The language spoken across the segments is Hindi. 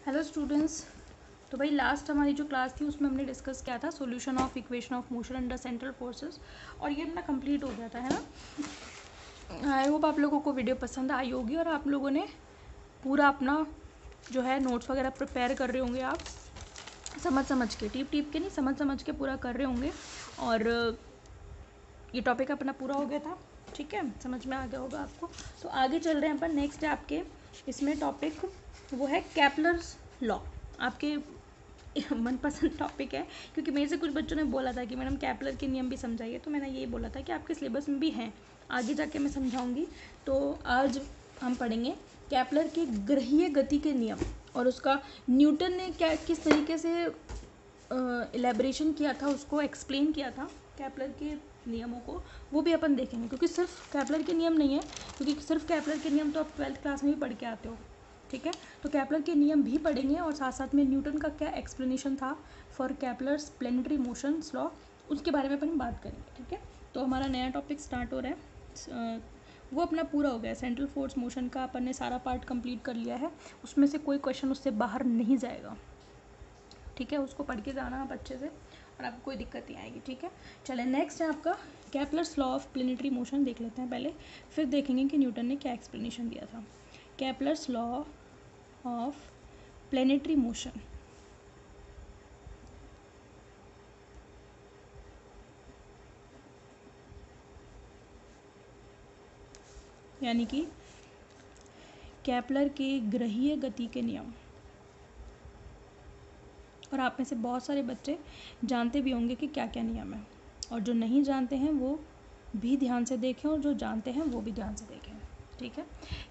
Hello students. तो भाई लास्ट हमारी जो क्लास थी उसमें हमने डिस्कस किया था solution of equation of motion under central forces, और ये अपना कंप्लीट हो गया था, है ना। आई होप आप लोगों को वीडियो पसंद आई होगी और आप लोगों ने पूरा अपना जो है नोट्स वगैरह प्रिपेयर कर रहे होंगे। आप समझ के टीप के नहीं, समझ के पूरा कर रहे होंगे। और ये टॉपिक अपना पूरा हो गया था, ठीक है, समझ में आ गया होगा आपको। तो आगे चल रहे हैं अपन नेक्स्ट आपके इसमें टॉपिक, वो है कैपलर्स लॉ। आपके मनपसंद टॉपिक है, क्योंकि मेरे से कुछ बच्चों ने बोला था कि मैडम कैपलर के नियम भी समझाइए, तो मैंने यही बोला था कि आपके सिलेबस में भी हैं, आगे जाके मैं समझाऊंगी। तो आज हम पढ़ेंगे कैपलर के ग्रहीय गति के नियम, और उसका न्यूटन ने क्या किस तरीके से इलेबरेशन किया था, उसको एक्सप्लेन किया था कैपलर के नियमों को, वो भी अपन देखेंगे। क्योंकि सिर्फ कैपलर के नियम नहीं है, क्योंकि सिर्फ कैपलर के नियम तो आप 12th क्लास में भी पढ़ के आते हो, ठीक है। तो कैपलर के नियम भी पढ़ेंगे, और साथ साथ में न्यूटन का क्या एक्सप्लेनेशन था for Kepler's planetary motions law, उसके बारे में अपन बात करेंगे, ठीक है। तो हमारा नया टॉपिक स्टार्ट हो रहा है, वो अपना पूरा हो गया। सेंट्रल फोर्स मोशन का अपन ने सारा पार्ट कंप्लीट कर लिया है, उसमें से कोई क्वेश्चन उससे बाहर नहीं जाएगा, ठीक है। उसको पढ़ के जाना आप अच्छे से, और आपको कोई दिक्कत नहीं आएगी, ठीक है। चले नेक्स्ट है आपका Kepler's law of planetary motion, देख लेते हैं पहले, फिर देखेंगे कि न्यूटन ने क्या एक्सप्लेनेशन दिया था। Kepler's law of planetary motion, यानी कि कैपलर के ग्रहीय गति के नियम। और आप में से बहुत सारे बच्चे जानते भी होंगे कि क्या क्या नियम है, और जो नहीं जानते हैं वो भी ध्यान से देखें, और जो जानते हैं वो भी ध्यान से देखें, ठीक है।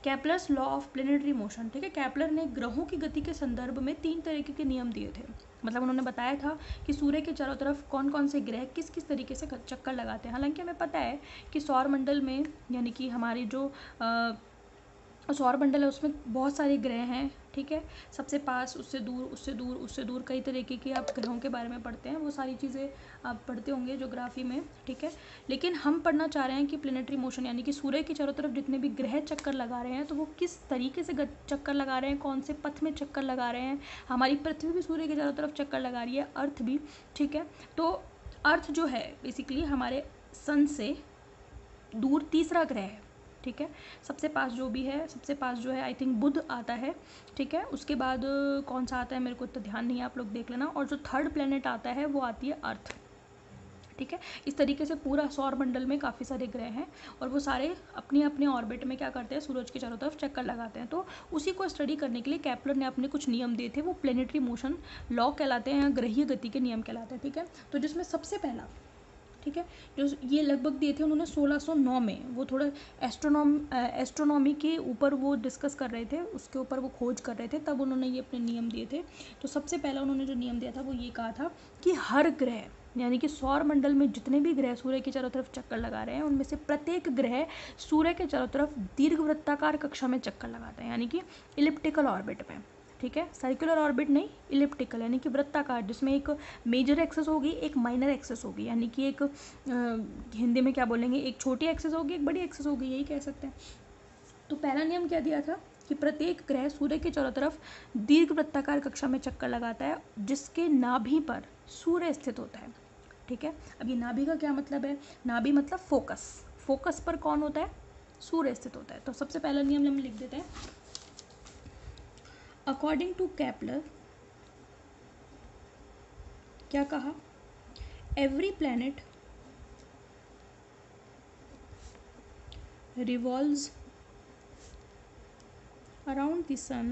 Kepler's law of planetary motion, ठीक है। कैपलर ने ग्रहों की गति के संदर्भ में 3 तरीके के नियम दिए थे। मतलब उन्होंने बताया था कि सूर्य के चारों तरफ कौन कौन से ग्रह किस किस तरीके से चक्कर लगाते हैं। हालांकि हमें पता है कि सौरमंडल में, यानी कि हमारी जो सौरमंडल है उसमें बहुत सारे ग्रह हैं, ठीक है। सबसे पास, उससे दूर, उससे दूर, उससे दूर, कई तरीके की आप ग्रहों के बारे में पढ़ते हैं, वो सारी चीज़ें आप पढ़ते होंगे ज्योग्राफी में, ठीक है। लेकिन हम पढ़ना चाह रहे हैं कि प्लेनेटरी मोशन, यानी कि सूर्य के चारों तरफ जितने भी ग्रह चक्कर लगा रहे हैं, तो वो किस तरीके से चक्कर लगा रहे हैं, कौन से पथ में चक्कर लगा रहे हैं। हमारी पृथ्वी भी सूर्य के चारों तरफ चक्कर लगा रही है, अर्थ भी, ठीक है। तो अर्थ जो है बेसिकली हमारे सन से दूर तीसरा ग्रह है, ठीक है। सबसे पास जो भी है, सबसे पास जो है आई थिंक बुध आता है, ठीक है। उसके बाद कौन सा आता है मेरे को इतना ध्यान नहीं है, आप लोग देख लेना। और जो थर्ड प्लेनेट आता है वो आती है अर्थ, ठीक है। इस तरीके से पूरा सौर मंडल में काफ़ी सारे ग्रह हैं, और वो सारे अपने अपने ऑर्बिट में क्या करते हैं, सूरज के चारों तरफ चक्कर लगाते हैं। तो उसी को स्टडी करने के लिए कैपलर ने अपने कुछ नियम दिए थे, वो प्लेनेटरी मोशन लॉ कहलाते हैं, या ग्रहीय गति के नियम कहलाते हैं, ठीक है। तो जिसमें सबसे पहला, ठीक है, जो ये लगभग दिए थे उन्होंने 1609 में, वो थोड़ा एस्ट्रोनॉमी के ऊपर वो डिस्कस कर रहे थे, उसके ऊपर वो खोज कर रहे थे, तब उन्होंने ये अपने नियम दिए थे। तो सबसे पहला उन्होंने जो नियम दिया था वो ये कहा था कि हर ग्रह, यानी कि सौर मंडल में जितने भी ग्रह सूर्य की चारों तरफ चक्कर लगा रहे हैं, उनमें से प्रत्येक ग्रह सूर्य के चारों तरफ दीर्घवृत्ताकार कक्षा में चक्कर लगाते हैं, यानी कि इलिप्टिकल ऑर्बिट में, ठीक है। सर्कुलर ऑर्बिट नहीं, इलिप्टिकल, यानी कि वृत्ताकार, जिसमें एक मेजर एक्सेस होगी, एक माइनर एक्सेस होगी, यानी कि एक हिंदी में क्या बोलेंगे, एक छोटी एक्सेस होगी, एक बड़ी एक्सेस होगी, यही कह सकते हैं। तो पहला नियम क्या दिया था कि प्रत्येक ग्रह सूर्य के चारों तरफ दीर्घवृत्ताकार कक्षा में चक्कर लगाता है, जिसके नाभि पर सूर्य स्थित होता है, ठीक है। अब ये नाभि का क्या मतलब है, नाभि मतलब फोकस, फोकस पर कौन होता है, सूर्य स्थित होता है। तो सबसे पहला नियम हम लिख देते हैं। अकॉर्डिंग टू कैपलर, क्या कहा, every planet revolves around the sun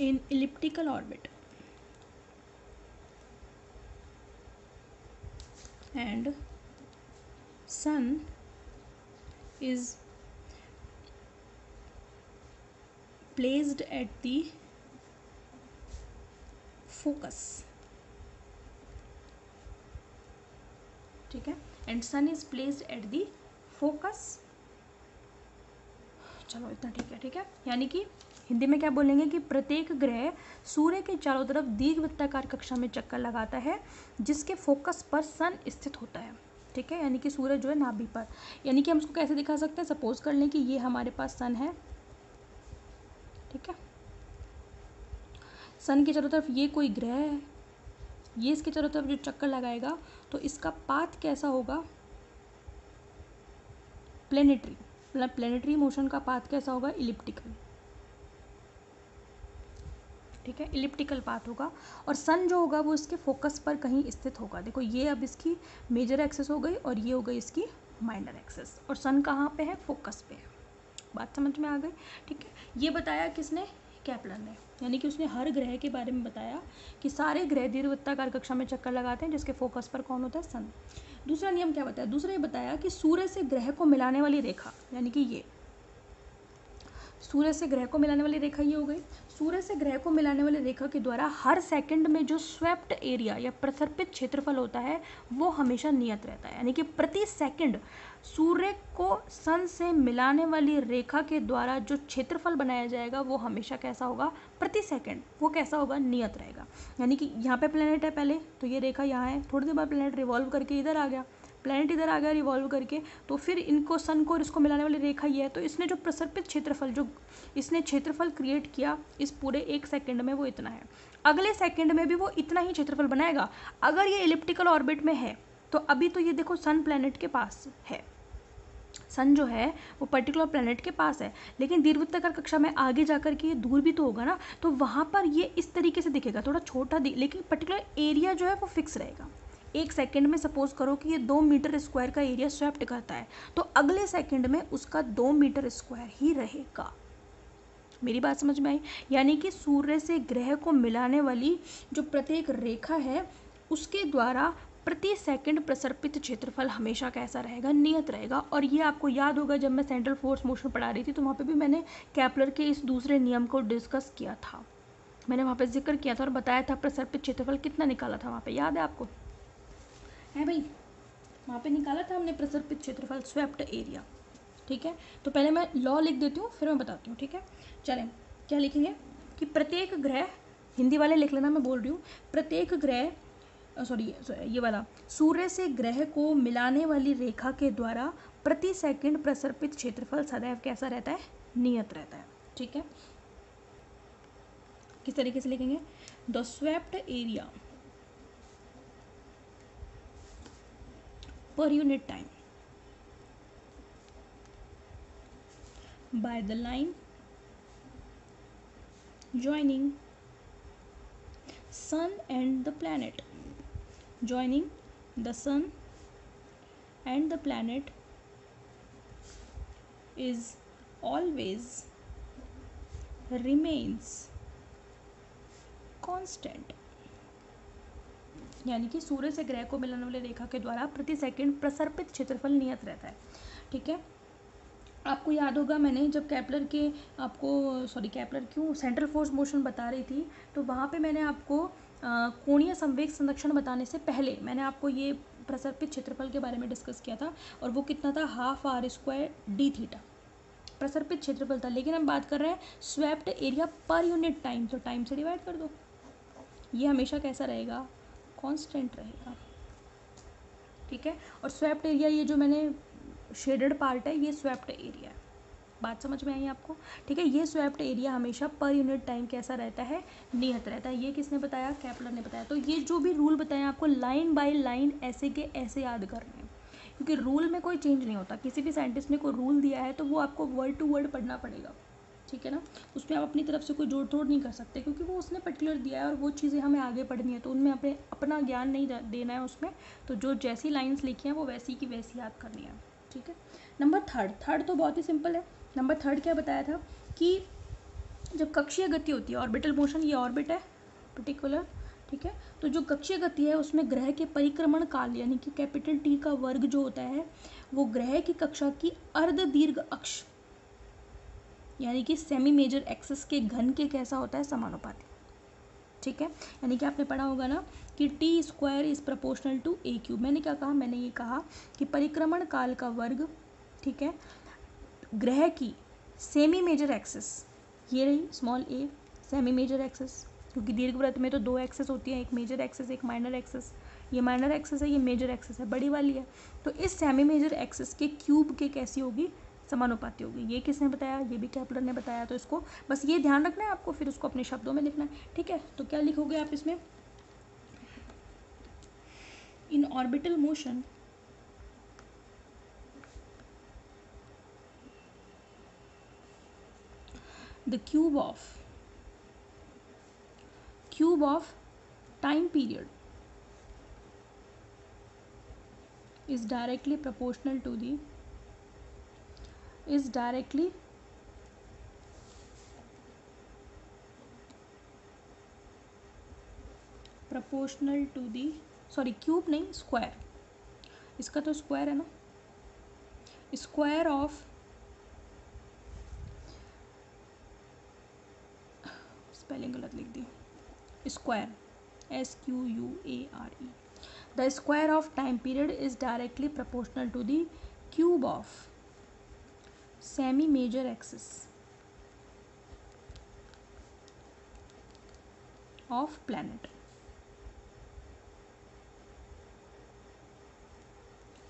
in elliptical orbit, and sun is placed at the focus, ठीक है, and sun is placed at the focus. चलो इतना ठीक है, ठीक है। यानी कि हिंदी में क्या बोलेंगे कि प्रत्येक ग्रह सूर्य के चारों तरफ दीर्घवृत्ताकार कक्षा में चक्कर लगाता है, जिसके फोकस पर सन स्थित होता है, ठीक है। यानी कि सूर्य जो है नाभि पर, यानी कि हम उसको कैसे दिखा सकते हैं, सपोज कर लें कि ये हमारे पास सन है, ठीक है। सन के चारों तरफ ये कोई ग्रह है, ये इसके चारों तरफ जो चक्कर लगाएगा तो इसका पाथ कैसा होगा, प्लेनेटरी, मतलब प्लेनेटरी मोशन का पाथ कैसा होगा, इलिप्टिकल, ठीक है, इलिप्टिकल पाथ होगा। और सन जो होगा वो इसके फोकस पर कहीं स्थित होगा। देखो ये अब इसकी मेजर एक्सेस हो गई और ये हो गई इसकी माइनर एक्सेस, और सन कहाँ पे है, फोकस पे है। बात समझ में आ गई, ठीक है। ये बताया किसने, केपलर ने, यानी कि उसने हर ग्रह के बारे में बताया कि सारे ग्रह दीर्घवृत्ताकार कक्षा में चक्कर लगाते हैं जिसके फोकस पर कौन होता है, सन। दूसरा नियम क्या बताया, दूसरा ये बताया कि सूर्य से ग्रह को मिलाने वाली रेखा, यानी कि ये सूर्य से ग्रह को मिलाने वाली रेखा ये हो गई। सूर्य से ग्रह को मिलाने वाली रेखा के द्वारा हर सेकंड में जो स्वेप्ट एरिया या प्रसर्पित क्षेत्रफल होता है वो हमेशा नियत रहता है, यानी कि प्रति सेकंड सूर्य को सन से मिलाने वाली रेखा के द्वारा जो क्षेत्रफल बनाया जाएगा वो हमेशा कैसा होगा, प्रति सेकंड वो कैसा होगा, नियत रहेगा। यानी कि यहाँ पे प्लेनेट है पहले, तो ये रेखा यहाँ है, थोड़ी देर बाद प्लेनेट रिवॉल्व करके इधर आ गया, प्लैनेट इधर आ गया रिवॉल्व करके, तो फिर इनको सन को और इसको मिलाने वाली रेखा ये है। तो इसने जो प्रसर्पित क्षेत्रफल, जो इसने क्षेत्रफल क्रिएट किया इस पूरे 1 सेकंड में वो इतना है। अगले सेकंड में भी वो इतना ही क्षेत्रफल बनाएगा। अगर ये इलिप्टिकल ऑर्बिट में है तो अभी तो ये देखो सन प्लैनेट के पास है, सन जो है वो पर्टिकुलर प्लैनेट के पास है, लेकिन दीर्घवृत्ताकार कक्षा में आगे जाकर के ये दूर भी तो होगा ना, तो वहाँ पर ये इस तरीके से दिखेगा, थोड़ा छोटा लेकिन पर्टिकुलर एरिया जो है वो फिक्स रहेगा। 1 सेकंड में सपोज करो कि ये 2 मीटर स्क्वायर का एरिया स्वेप्ट करता है, तो अगले सेकंड में उसका 2 मीटर स्क्वायर ही रहेगा। मेरी बात समझ में आई? यानी कि सूर्य से ग्रह को मिलाने वाली जो प्रत्येक रेखा है उसके द्वारा प्रति सेकंड प्रसर्पित क्षेत्रफल हमेशा कैसा रहेगा, नियत रहेगा। और ये आपको याद होगा जब मैं सेंट्रल फोर्स मोशन पढ़ा रही थी तो वहाँ पे भी मैंने केपलर के इस दूसरे नियम को डिस्कस किया था, मैंने वहाँ पे जिक्र किया था और बताया था प्रसर्पित क्षेत्रफल कितना निकाला था वहाँ पे, याद है आपको? है भाई, वहाँ पे निकाला था हमने प्रसर्पित क्षेत्रफल, स्वेप्ट एरिया, ठीक है। तो पहले मैं लॉ लिख देती हूँ फिर मैं बताती हूँ, ठीक है। चलें, क्या लिखेंगे कि प्रत्येक ग्रह, हिंदी वाले लिख लेना, मैं बोल रही हूँ, प्रत्येक ग्रह, सॉरी ये वाला, सूर्य से ग्रह को मिलाने वाली रेखा के द्वारा प्रति सेकंड प्रसर्पित क्षेत्रफल सदैव कैसा रहता है, नियत रहता है, ठीक है। किस तरीके से लिखेंगे, the swept area per unit time by the line joining sun and the planet, joining the sun and the planet is always remains constant। यानी कि सूर्य से ग्रह को मिलाने वाली रेखा के द्वारा प्रति सेकंड प्रसर्पित क्षेत्रफल नियत रहता है, ठीक है। आपको याद होगा मैंने जब केपलर के आपको, सॉरी केपलर क्यों, सेंट्रल फोर्स मोशन बता रही थी तो वहाँ पे मैंने आपको कोणीय संवेग संरक्षण बताने से पहले मैंने आपको ये प्रसर्पित क्षेत्रफल के बारे में डिस्कस किया था, और वो कितना था, ½ r² d θ प्रसर्पित क्षेत्रफल था। लेकिन हम बात कर रहे हैं swept area per unit time, तो टाइम से डिवाइड कर दो, ये हमेशा कैसा रहेगा, कांस्टेंट रहेगा, ठीक है। और स्वेप्ट एरिया, ये जो मैंने शेडेड पार्ट है ये स्वेप्ट एरिया है, बात समझ में आई आपको, ठीक है। ये स्वेप्ट एरिया हमेशा पर यूनिट टाइम कैसा रहता है, नियत रहता है। ये किसने बताया, केपलर ने बताया। तो ये जो भी रूल बताया आपको लाइन बाय लाइन ऐसे के ऐसे याद करने हैं, क्योंकि रूल में कोई चेंज नहीं होता। किसी भी साइंटिस्ट ने कोई रूल दिया है तो वो आपको वर्ड टू वर्ड पढ़ना पड़ेगा, ठीक है ना। उसमें आप अपनी तरफ से कोई जोड़ तोड़ नहीं कर सकते, क्योंकि वो उसने पर्टिकुलर दिया है और वो चीज़ें हमें आगे पढ़नी है, तो उनमें अपना ज्ञान नहीं देना है उसमें। तो जो जैसी लाइंस लिखी हैं वो वैसी की वैसी याद करनी है, ठीक है। नंबर थर्ड तो बहुत ही सिंपल है। नंबर 3 क्या बताया था कि जब कक्षीय गति होती है, ऑर्बिटल मोशन, ये ऑर्बिट है पर्टिकुलर, ठीक है। तो जो कक्षीय गति है उसमें ग्रह के परिक्रमण काल यानी कि कैपिटल T का वर्ग जो होता है वो ग्रह की कक्षा की अर्ध दीर्घ अक्ष यानी कि सेमी मेजर एक्सिस के घन के कैसा होता है, समानुपाती, ठीक है। यानी कि आपने पढ़ा होगा ना कि T² is proportional to A³। मैंने क्या कहा, मैंने ये कहा कि परिक्रमण काल का वर्ग, ठीक है, ग्रह की सेमी मेजर एक्सिस, ये रही small a semi major axis, क्योंकि दीर्घवृत्त में तो 2 एक्सिस होती है, एक मेजर एक्सिस एक माइनर एक्सिस, ये माइनर एक्सिस है, ये मेजर एक्सिस है, बड़ी वाली है। तो इस सेमी मेजर एक्सिस के क्यूब के कैसी होगी, समानुपाती होगी। ये किसने बताया? ये भी केपलर ने बताया। तो इसको बस ये ध्यान रखना है आपको, फिर उसको अपने शब्दों में लिखना है, ठीक है। तो क्या लिखोगे आप इसमें? In orbital motion the cube of time period is directly proportional to the sorry cube नहीं, स्क्वायर, इसका तो स्क्वायर है ना, स्क्वायर ऑफ स्पेलिंग गलत लिख दी, square SQUARE, the square of time period is directly proportional to the cube of semi major axis of planet।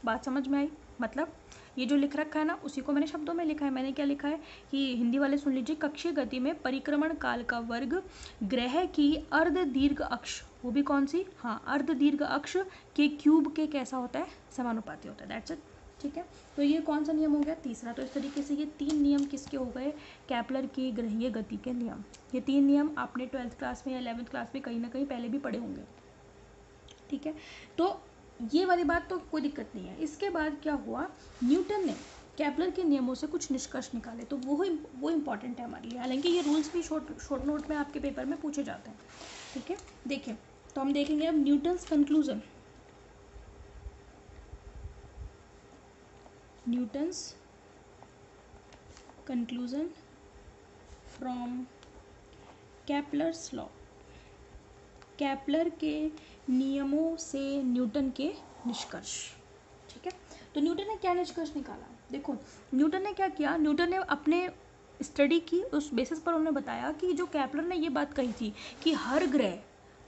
बात समझ में आई? मतलब ये जो लिख रखा है ना, उसी को मैंने शब्दों में लिखा है। मैंने क्या लिखा है कि हिंदी वाले सुन लीजिए, कक्षीय गति में परिक्रमण काल का वर्ग ग्रह की अर्ध दीर्घ अक्ष, वो भी कौन सी? हाँ, अर्ध दीर्घ अक्ष के क्यूब के कैसा होता है? समानुपाती होता है। दैट्स इट, ठीक है। तो ये कौन सा नियम हो गया? तीसरा। तो इस तरीके से ये 3 नियम किसके हो गए? केपलर की ग्रहीय गति के नियम। ये 3 नियम आपने 12th क्लास में या 11th क्लास में कहीं ना कहीं पहले भी पढ़े होंगे, ठीक है। तो ये वाली बात तो कोई दिक्कत नहीं है। इसके बाद क्या हुआ? न्यूटन ने केपलर के नियमों से कुछ निष्कर्ष निकाले, तो वो इम्पॉर्टेंट है हमारे लिए। हालांकि ये रूल्स भी शॉर्ट नोट में आपके पेपर में पूछे जाते हैं, ठीक है। देखिए, तो हम देखेंगे अब Newton's conclusion from Kepler's law. Kepler के नियमों से न्यूटन के निष्कर्ष, ठीक है। तो न्यूटन ने क्या निष्कर्ष निकाला? देखो, न्यूटन ने क्या किया, न्यूटन ने अपने स्टडी की, उस बेसिस पर उन्होंने बताया कि जो केपलर ने ये बात कही थी कि हर ग्रह,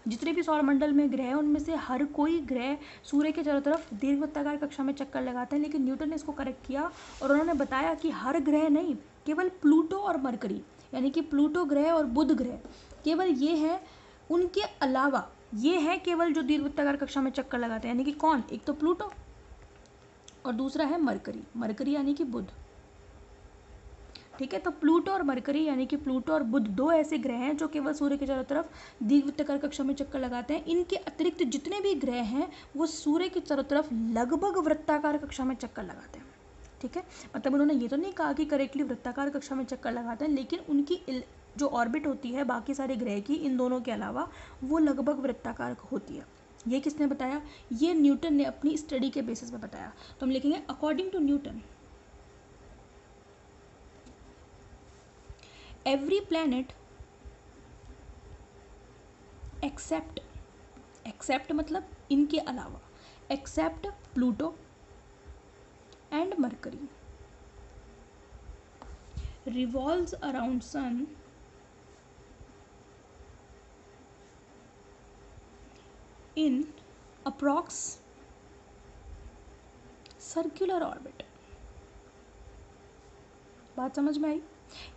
जितने भी सौरमंडल में ग्रह हैं उनमें से हर कोई ग्रह सूर्य के चारों तरफ दीर्घवृत्ताकार कक्षा में चक्कर लगाते हैं, लेकिन न्यूटन ने इसको करेक्ट किया और उन्होंने बताया कि हर ग्रह नहीं, केवल प्लूटो और मरकरी, यानी कि प्लूटो ग्रह और बुध ग्रह, केवल ये है, उनके अलावा ये है केवल जो दीर्घवृत्ताकार कक्षा में चक्कर लगाते हैं, यानी कि कौन? एक तो प्लूटो और दूसरा है मरकरी यानी कि बुध, ठीक है। तो प्लूटो और मरकरी यानी कि प्लूटो और बुध 2 ऐसे ग्रह हैं जो केवल सूर्य के चारों तरफ दीर्घवृत्ताकार कक्षा में चक्कर लगाते हैं। इनके अतिरिक्त जितने भी ग्रह हैं वो सूर्य के चारों तरफ लगभग वृत्ताकार कक्षा में चक्कर लगाते हैं, ठीक है। मतलब उन्होंने ये तो नहीं कहा कि करेक्टली वृत्ताकार कक्षा में चक्कर लगाते हैं, लेकिन उनकी जो ऑर्बिट होती है बाकी सारे ग्रह की, इन दोनों के अलावा, वो लगभग वृत्ताकार होती है। ये किसने बताया? ये न्यूटन ने अपनी स्टडी के बेसिस पे बताया। तो हम लिखेंगे according to Newton every planet except मतलब इनके अलावा, except Pluto and Mercury revolves around sun in approx circular orbit। बात समझ में आई?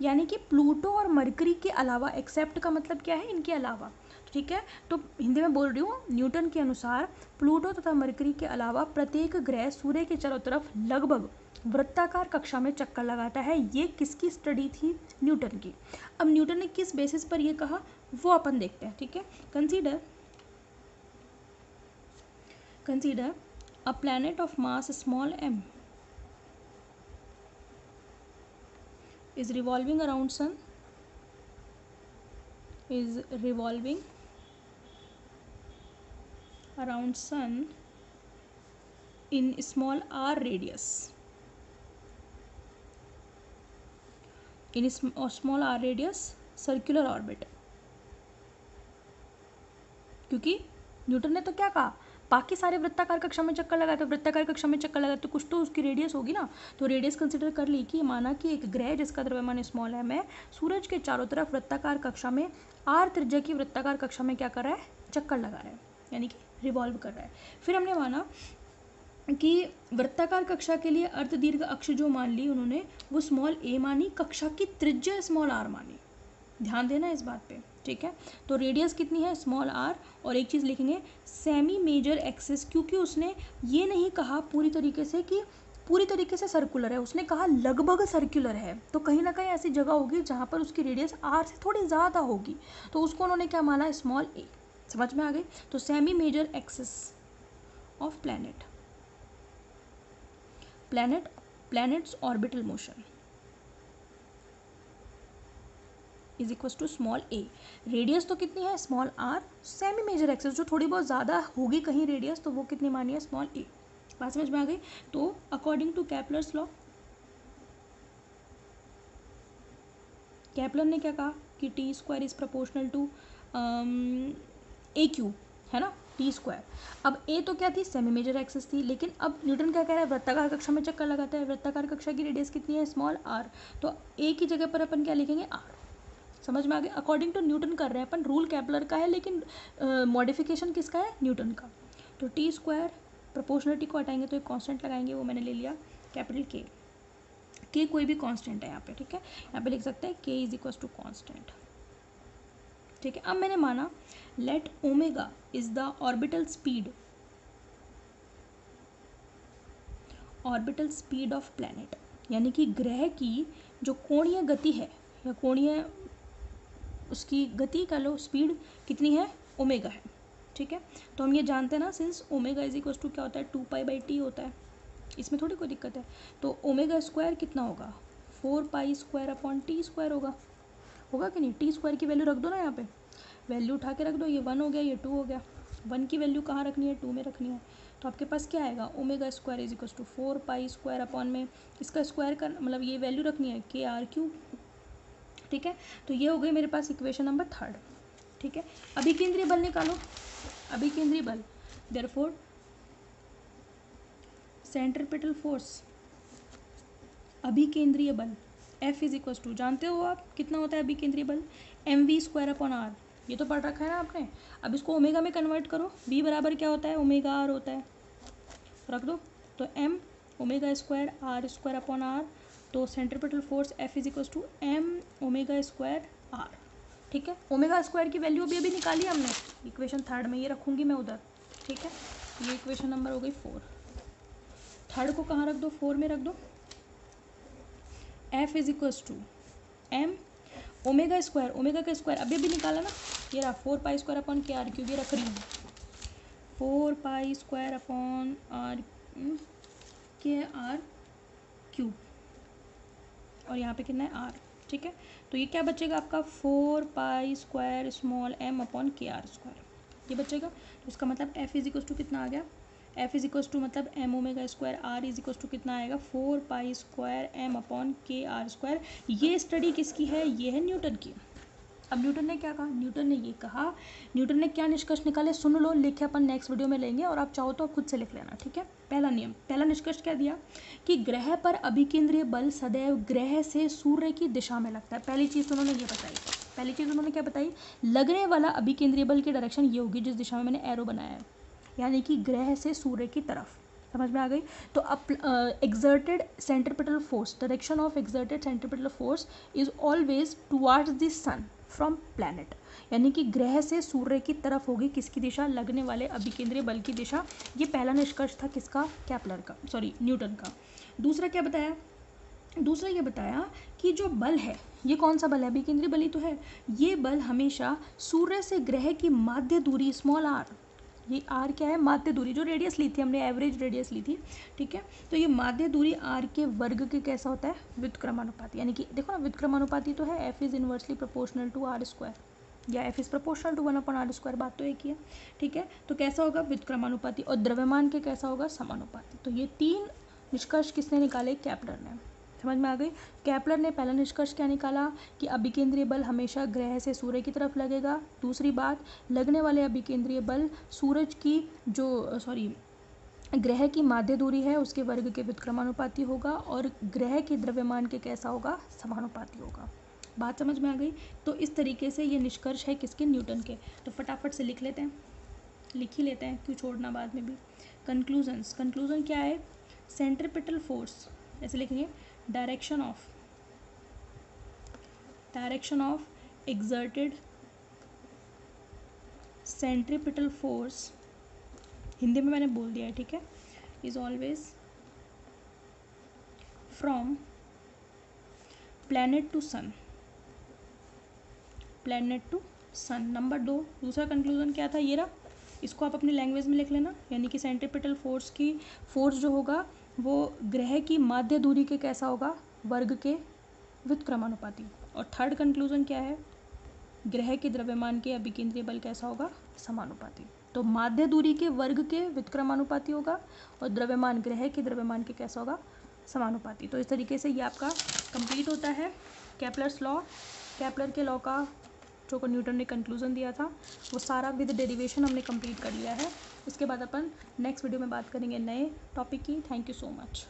यानी कि प्लूटो और मरकरी के अलावा, एक्सेप्ट का मतलब क्या है? इनके अलावा, ठीक है। तो हिंदी में बोल रही हूँ, न्यूटन के अनुसार प्लूटो तथा मरकरी के अलावा प्रत्येक ग्रह सूर्य के चारों तरफ लगभग वृत्ताकार कक्षा में चक्कर लगाता है। ये किसकी स्टडी थी? न्यूटन की। अब न्यूटन ने किस बेसिस पर ये कहा वो अपन देखते हैं, ठीक है। Consider a planet of mass small m is revolving around sun in small r radius, circular orbit। क्योंकि न्यूटन ने तो क्या कहा, बाकी सारे वृत्ताकार कक्षा में चक्कर लगाते, वृत्ताकार कक्षा में चक्कर लगाते, कुछ तो उसकी रेडियस होगी ना। तो रेडियस कंसिडर कर ली कि माना कि एक ग्रह जिसका द्रव्यमान स्मॉल m है, सूरज के चारों तरफ वृत्ताकार कक्षा में r त्रिज्या की वृत्ताकार कक्षा में क्या कर रहा है? चक्कर लगा रहा है, यानी कि रिवॉल्व कर रहा है। फिर हमने माना कि वृत्ताकार कक्षा के लिए अर्धदीर्घ अक्ष जो मान ली उन्होंने वो स्मॉल ए मानी, कक्षा की त्रिज्या स्मॉल आर मानी। ध्यान देना इस बात पे, ठीक है। तो रेडियस कितनी है, स्मॉल आर। और एक चीज़ लिखेंगे सेमी मेजर एक्सिस, क्योंकि उसने ये नहीं कहा पूरी तरीके से कि पूरी तरीके से सर्कुलर है, उसने कहा लगभग सर्कुलर है। तो कहीं ना कहीं ऐसी जगह होगी जहाँ पर उसकी रेडियस आर से थोड़ी ज़्यादा होगी, तो उसको उन्होंने क्या माना, स्मॉल ए। समझ में आ गई। तो semi major axis of planet's orbital motion is equal to small a. Radius तो कितनी है, small r. Semi major axis जो थोड़ी बहुत ज़्यादा होगी कहीं रेडियस, तो वो कितनी मानी है, स्मॉल ए। बात समझ में आ गई। तो according to Kepler's law, Kepler ने क्या कहा कि T square is proportional to a cube, है ना, टी स्क्वायर। अब ए तो क्या थी, सेमी मेजर एक्सिस थी, लेकिन अब न्यूटन क्या कह रहा है, वृत्ताकार कक्षा में चक्कर लगाता है। वृत्ताकार कक्षा की रेडियस कितनी है, स्मॉल आर। तो ए की जगह पर अपन क्या लिखेंगे, आर। समझ में आ गया। अकॉर्डिंग टू न्यूटन कर रहे हैं अपन, रूल केपलर का है लेकिन मॉडिफिकेशन किसका है, न्यूटन का। तो टी स्क्वायर, प्रोपोर्शनलिटी को हटाएंगे तो एक कांस्टेंट लगाएंगे, वो मैंने ले लिया कैपिटल के कोई भी कांस्टेंट है यहाँ पे, ठीक है। यहाँ पे लिख सकते हैं के इज इक्वल टू कांस्टेंट, ठीक है। अब मैंने माना let omega is the orbital speed of planet, यानी कि ग्रह की जो कोणीय गति है या कोणीय उसकी गति का लो स्पीड कितनी है, ओमेगा है, ठीक है। तो हम ये जानते हैं ना, since omega is equal to क्या होता है, 2π/t होता है, इसमें थोड़ी कोई दिक्कत है। तो ओमेगा स्क्वायर कितना होगा, 4π² होगा कि नहीं। टी स्क्वायर की वैल्यू रख दो ना, यहाँ पे वैल्यू उठा के रख दो, ये 1 हो गया, ये 2 हो गया। 1 की वैल्यू कहाँ रखनी है, 2 में रखनी है। तो आपके पास क्या आएगा, omega square is equal to 4π² में इसका स्क्वायर का मतलब ये वैल्यू रखनी है KR3, ठीक है। तो ये हो गई मेरे पास इक्वेशन नंबर 3, ठीक है। अभिकेंद्रीय बल निकालो, अभिकेंद्रीय बल, देयरफॉर सेंट्रीपिटल फोर्स, अभिकेंद्रीय बल F इज इक्वल टू, जानते हो आप कितना होता है अभिकेंद्रीय बल, mv²/r। ये तो पढ़ रखा है ना आपने। अब इसको ओमेगा में कन्वर्ट करो, v बराबर क्या होता है, ओमेगा r होता है, रख दो। तो m ओमेगा² r²/r। तो centripetal force F is equal to m ओमेगा²r, ठीक है। ओमेगा स्क्वायर की वैल्यू अभी निकाली हमने इक्वेशन 3 में, ये रखूँगी मैं उधर, ठीक है। ये इक्वेशन नंबर हो गई 4। 3 को कहाँ रख दो, 4 में रख दो। F is equal to m omega square, omega का स्क्वायर अभी निकाला ना, ये रहा 4π²/KR3, ये रख रही हूँ 4π²/KR3, और यहाँ पे कितना है r, ठीक है। तो ये क्या बचेगा आपका 4π²m/KR², ये बचेगा। तो इसका मतलब F इज इक्वल टू कितना आ गया, F इज इक्वल टू मतलब m omega r is equal to कितना आएगा, 4π²m/KR²। ये स्टडी किसकी है, ये है न्यूटन की। अब न्यूटन ने क्या कहा, न्यूटन ने ये कहा, न्यूटन ने क्या निष्कर्ष निकाले, सुन लो, लिखे अपन नेक्स्ट वीडियो में लेंगे, और आप चाहो तो आप खुद से लिख लेना, ठीक है। पहला नियम, पहला निष्कर्ष क्या दिया कि ग्रह पर अभिकेंद्रीय बल सदैव ग्रह से सूर्य की दिशा में लगता है। पहली चीज़ तो उन्होंने ये बताई, पहली चीज़ उन्होंने क्या बताई, लगने वाला अभिकेंद्रीय बल की डायरेक्शन ये होगी जिस दिशा में मैंने एरो बनाया है, यानी कि ग्रह से सूर्य की तरफ। समझ में आ गई। तो exerted centripetal force, direction of exerted centripetal force is always towards the sun from planet, यानी कि ग्रह से सूर्य की तरफ होगी किसकी दिशा, लगने वाले अभिकेंद्रीय बल की दिशा। ये पहला निष्कर्ष था किसका, केपलर का, सॉरी न्यूटन का। दूसरा क्या बताया, दूसरा ये बताया कि जो बल है ये कौन सा बल है, अभिकेंद्रीय बल ही तो है। ये बल हमेशा सूर्य से ग्रह की माध्य दूरी स्मॉल आर, ये आर क्या है, माध्य दूरी, जो रेडियस ली थी हमने, एवरेज रेडियस ली थी, ठीक है। तो ये माध्य दूरी आर के वर्ग के कैसा होता है, व्युत्क्रमानुपाती, यानी कि देखो ना व्युत्क्रमानुपाती तो है, F is inversely proportional to r², या F is proportional to 1/r², बात तो एक ही है, ठीक है। तो कैसा होगा, व्युत्क्रमानुपाती, और द्रव्यमान के कैसा होगा, समानुपाती। तो ये 3 निष्कर्ष किसने निकाले, केपलर ने। समझ में आ गई। केपलर ने पहला निष्कर्ष क्या निकाला कि अभिकेंद्रीय बल हमेशा ग्रह से सूर्य की तरफ लगेगा। दूसरी बात, लगने वाले अभिकेंद्रीय बल सूरज की जो ग्रह की माध्य दूरी है उसके वर्ग के व्युत्क्रमानुपाती होगा, और ग्रह के द्रव्यमान के कैसा होगा, समानुपाती होगा। बात समझ में आ गई। तो इस तरीके से ये निष्कर्ष है किसके, न्यूटन के। तो फटाफट से लिख लेते हैं। लिख ही लेते हैं, क्यों छोड़ना बाद में भी। कंक्लूजन्स, कंक्लूजन क्या है, सेंट्रीपिटल फोर्स ऐसे लिखेंगे, direction of exerted centripetal force, Hindi में मैंने बोल दिया है, ठीक है, is always from planet to sun, planet to sun. Number 2, दूसरा कंक्लूजन क्या था, ये रहा, इसको आप अपनी लैंग्वेज में लिख लेना, यानी कि सेंट्रीपिटल फोर्स जो होगा वो ग्रह की माध्य दूरी के कैसा होगा, वर्ग के व्युत्क्रमानुपाती। और थर्ड कंक्लूजन क्या है, ग्रह के द्रव्यमान के अभिकेंद्रीय बल कैसा होगा, समानुपाती। तो माध्य दूरी के वर्ग के व्युत्क्रमानुपाती होगा और द्रव्यमान ग्रह के द्रव्यमान के कैसा होगा, समानुपाती। तो इस तरीके से ये आपका कंप्लीट होता है केपलर्स लॉ। केपलर के लॉ का जो को न्यूटन ने कंक्लूजन दिया था वो सारा विद डेरिवेशन हमने कंप्लीट कर लिया है। इसके बाद अपन नेक्स्ट वीडियो में बात करेंगे नए टॉपिक की। Thank you so much.